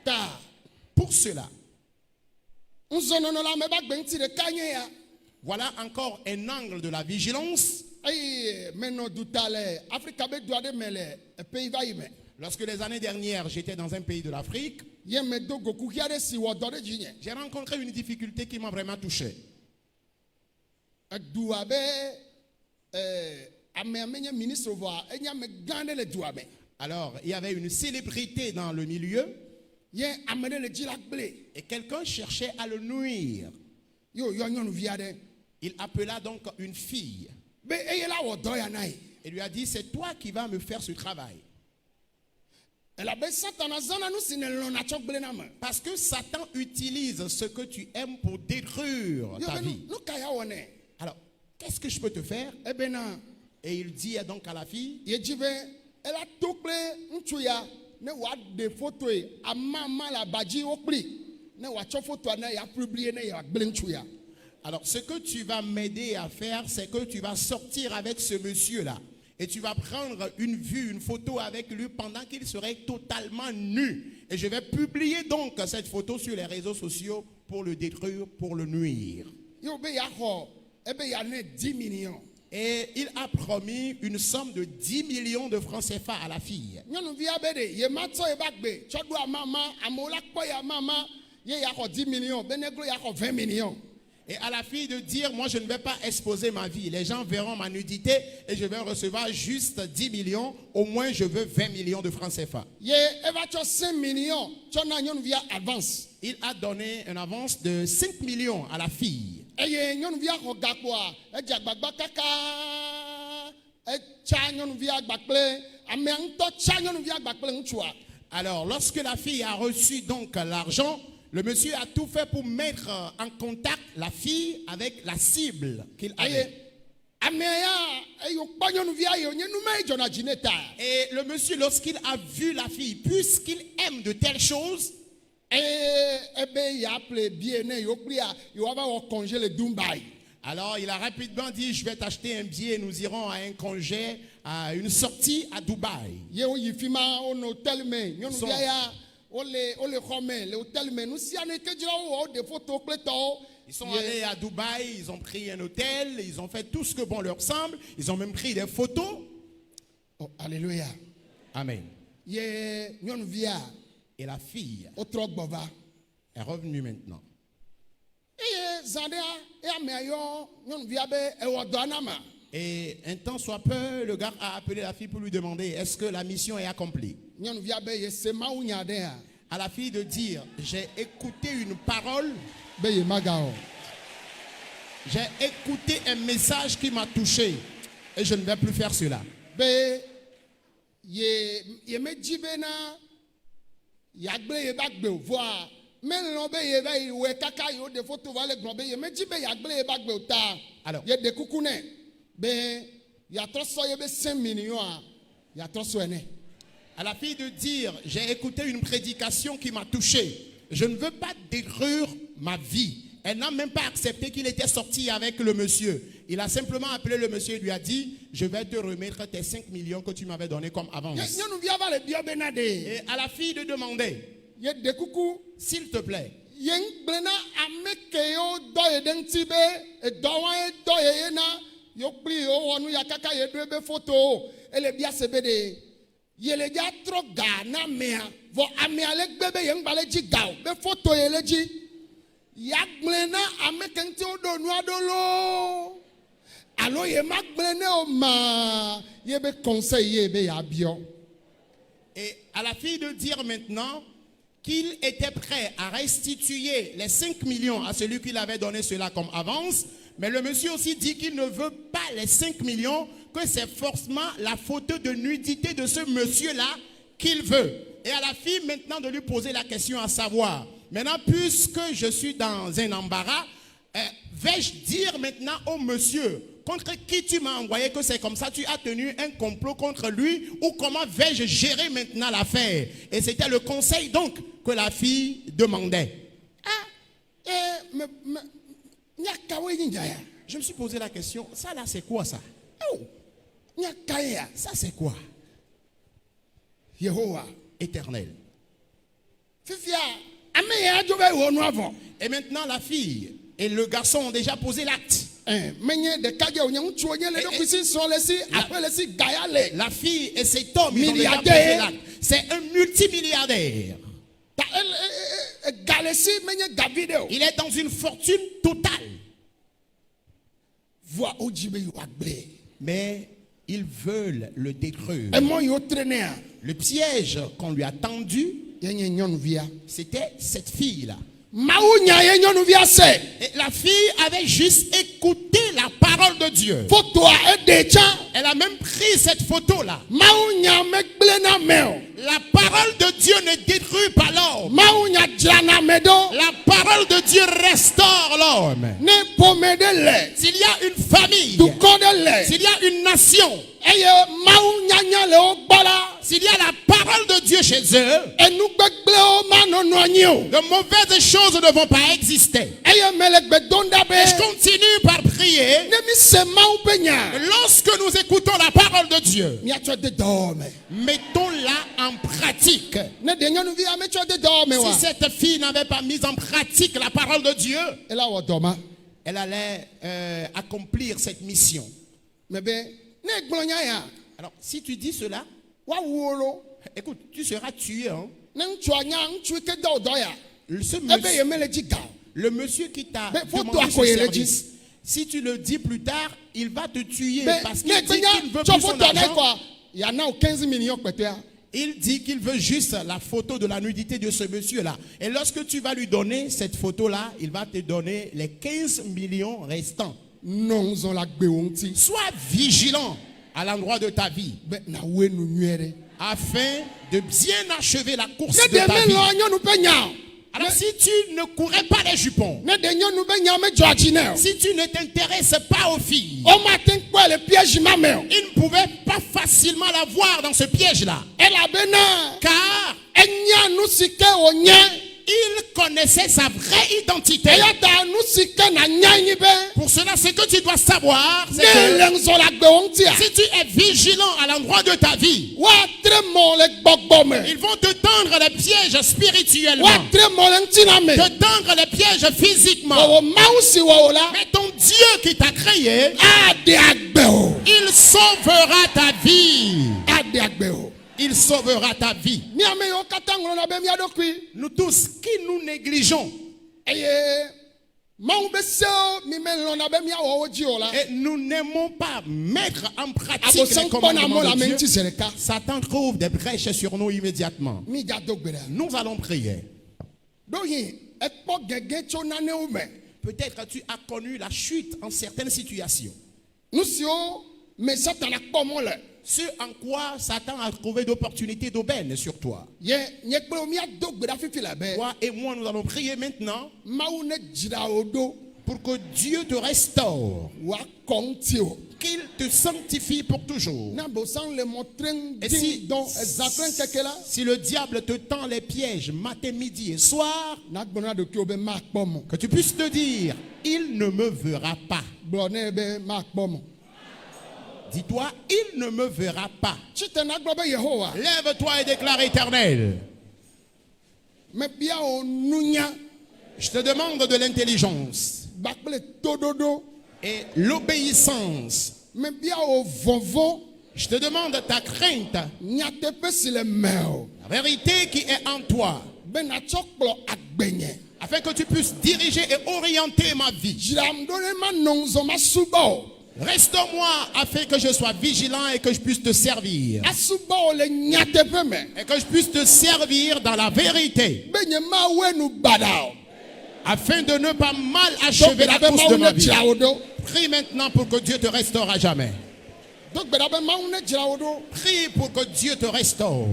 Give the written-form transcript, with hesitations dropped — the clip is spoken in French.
Car Pour cela, voilà voilà encore un angle de la vigilance. Lorsque les années dernières, j'étais dans un pays de l'Afrique, j'ai rencontré une difficulté qui m'a vraiment touché. Alors, il y avait une célébrité dans le milieu et quelqu'un cherchait à le nuire. Il appela donc une fille et lui a dit, c'est toi qui vas me faire ce travail. Parce que Satan utilise ce que tu aimes pour détruire ta vie. Alors, qu'est-ce que je peux te faire? Et il dit donc à la fille, alors ce que tu vas m'aider à faire, c'est que tu vas sortir avec ce monsieur-là. Et tu vas prendre une photo avec lui pendant qu'il serait totalement nu. Et je vais publier donc cette photo sur les réseaux sociaux pour le détruire, pour le nuire. Et il a promis une somme de 10 millions de francs CFA à la fille. Et à la fille de dire, moi je ne vais pas exposer ma vie. Les gens verront ma nudité et je vais recevoir juste 10 millions. Au moins je veux 20 millions de francs CFA. Il a donné une avance de 5 millions à la fille. Alors lorsque la fille a reçu donc l'argent, le monsieur a tout fait pour mettre en contact la fille avec la cible qu'il avait. Et le monsieur, lorsqu'il a vu la fille, puisqu'il aime de telles choses, alors il a rapidement dit, je vais t'acheter un billet, nous irons à un congé, à une sortie à Dubaï. Ils sont allés à Dubaï, ils ont pris un hôtel, ils ont fait tout ce que bon leur semble, ils ont même pris des photos. Oh, alléluia. Amen. Et la fille est revenue maintenant. Et un temps soit peu, le gars a appelé la fille pour lui demander, est-ce que la mission est accomplie? À la fille de dire, j'ai écouté une parole, j'ai écouté un message qui m'a touché et je ne vais plus faire cela. Alors, à la fille de dire, j'ai écouté une prédication qui m'a touché. Je ne veux pas détruire ma vie. Elle n'a même pas accepté qu'il était sorti avec le monsieur. Il a simplement appelé le monsieur et lui a dit, je vais te remettre tes 5 millions que tu m'avais donné comme avance. Et à la fille de demander, s'il te plaît, et à la fille de dire maintenant qu'il était prêt à restituer les 5 millions à celui qui l'avait donné cela comme avance, mais le monsieur aussi dit qu'il ne veut pas les 5 millions, que c'est forcément la photo de nudité de ce monsieur-là qu'il veut. Et à la fille maintenant de lui poser la question à savoir, maintenant puisque je suis dans un embarras, vais-je dire maintenant au monsieur contre qui tu m'as envoyé que c'est comme ça, tu as tenu un complot contre lui, ou comment vais-je gérer maintenant l'affaire? Et c'était le conseil donc que la fille demandait. Je me suis posé la question, ça là c'est quoi ça? Ça c'est quoi? Yehovah, Éternel. Fifia, ame ya jo be wo nu avon. Et maintenant, la fille et le garçon ont déjà posé l'acte. Menye de kage onye ntchu onye le do kwisi so le si après le si gaya le. La fille et cet homme, ils ont déjà posé Milliardaire. l'acte. C'est un multimilliardaire. Ta galesi menye Davido. Il est dans une fortune totale. Voix ojibe yo agble. Mais ils veulent le détruire. E mon yo traîner a. Le piège qu'on lui a tendu, Yenye nyonu via. c'était cette fille-là. Maou nya ye nyonu via se. Et la fille avait juste écouté la parole de Dieu. Photo a e de cha. Elle a même pris cette photo-là. Maou nya me gble na meo. La parole de Dieu ne détruit pas l'homme. Maou nya jana medo. La parole de Dieu restaure l'homme. Ne pomede le. S'il y a une famille, Du kode le. s'il y a une nation, Eye maou nya nya le o gbala. s'il y a la parole de Dieu chez eux, Enu gbegble o ma no no anyi o. de mauvaises choses ne vont pas exister. Eye mele gbedonda be. Et je continue par prier. Ne mi se maou be nya. Lorsque nous écoutons la parole de Dieu, Mi atwa de do me. mettons-la en pratique. Ne de nyonu via me atwa de do me wa. Si cette fille n'avait pas mis en pratique la parole de Dieu, Ela wo do ma. elle allait accomplir cette mission. Me be ne gblo nya ya. Alors, si tu dis cela, Wa wolo. écoute, tu seras tué. Hein? Ne ntchu anya ntchu ke do do ya. Ce Ebe monsieur, ye mele ji ga. le monsieur qui t'a Mais faut demandé toi ce croire le service, si tu le dis plus tard, il va te tuer parce qu'il Ne dit qu'il ne veut tu plus faut son donner argent. quoi? Il y en a 15 millions peut-être. Il dit qu'il veut juste la photo de la nudité de ce monsieur-là. Et lorsque tu vas lui donner cette photo-là, il va te donner les 15 millions restants. Non, on la gbeonti. Sois vigilant à l'endroit de ta vie Ben na we nu nuere. afin de bien achever la course Ne de de ta me vie. lo nyonu pe nya. Alors si tu ne courais pas les jupons, Ne de nyonu be nya me joachine. si tu ne t'intéressais pas aux filles, On matin quoi le piège ma mère. il ne pouvait pas facilement la voir dans ce piège-là. Elle a bena. Car Enya nu sike o nya. il connaissait sa vraie identité. Eya da nu sike na nya ni be. Pour cela, ce que tu dois savoir, c'est Ne que lenzo la gbeonti a. si tu es vigilant à l'endroit de ta vie, Wa tre mo le gbogbo me. ils vont te tendre les pièges spirituellement, Wa tre mo le ntina me. te tendre les pièges physiquement. Wo mawu si wo la. Mais ton Dieu qui t'a créé, Ade agbe o. il sauvera ta vie. Ade agbe o. Il sauvera ta vie. Mi ame yo kata ngolo na be mi adokui. Nous tous qui nous négligeons Eye mawu be se o mi me lo na be mi awo oji o la. et nous n'aimons pas mettre en pratique Abo les san kpona mo commandements la de menti Dieu, sereka. Satan trouve des brèches sur nous immédiatement. Mi ja dogbera. Nous allons prier. Do yin e po gege cho na ne o me. Peut-être tu as connu la chute en certaines situations. Nu si o me satan na kpo mo le. Ce en quoi Satan a trouvé d'opportunités d'aubaine sur toi. Ye nye kpo mi adogbera fifi la be. Toi et moi, nous allons prier maintenant Mawu ne jira o do. pour que Dieu te restaure, Wa konti o. qu'il te sanctifie pour toujours. Na bo san le montren Et ding si, don ezakren keke la. si le diable te tend les pièges matin, midi et soir, Na gbona do ki o be ma kpo mo. que tu puisses te dire, il ne me verra pas. Blo ne be ma kpo mo. Dis-toi, il ne me verra pas. Chite na gbo be Yehowa. Lève-toi et déclare éternel. Me bia o nunya. Je te demande de l'intelligence Bakple tododo. et l'obéissance. Me bia o vonvon. Je te demande ta crainte, Nyatepe si le meo. la vérité qui est en toi, Ben na choklo agbenye. afin que tu puisses diriger et orienter ma vie. Jiram done ma nonzo ma subo. Restaure-moi afin que je sois vigilant et que je puisse te servir. Asubo le nyatepe me. Et que je puisse te servir dans la vérité. Benye ma wenu badao. Afin de ne pas mal achever la Bedabe course de ma maune vie. jiraodo. Prie maintenant pour que Dieu te restaure à jamais. Donc bedabe maune jiraodo. Prie pour que Dieu te restaure.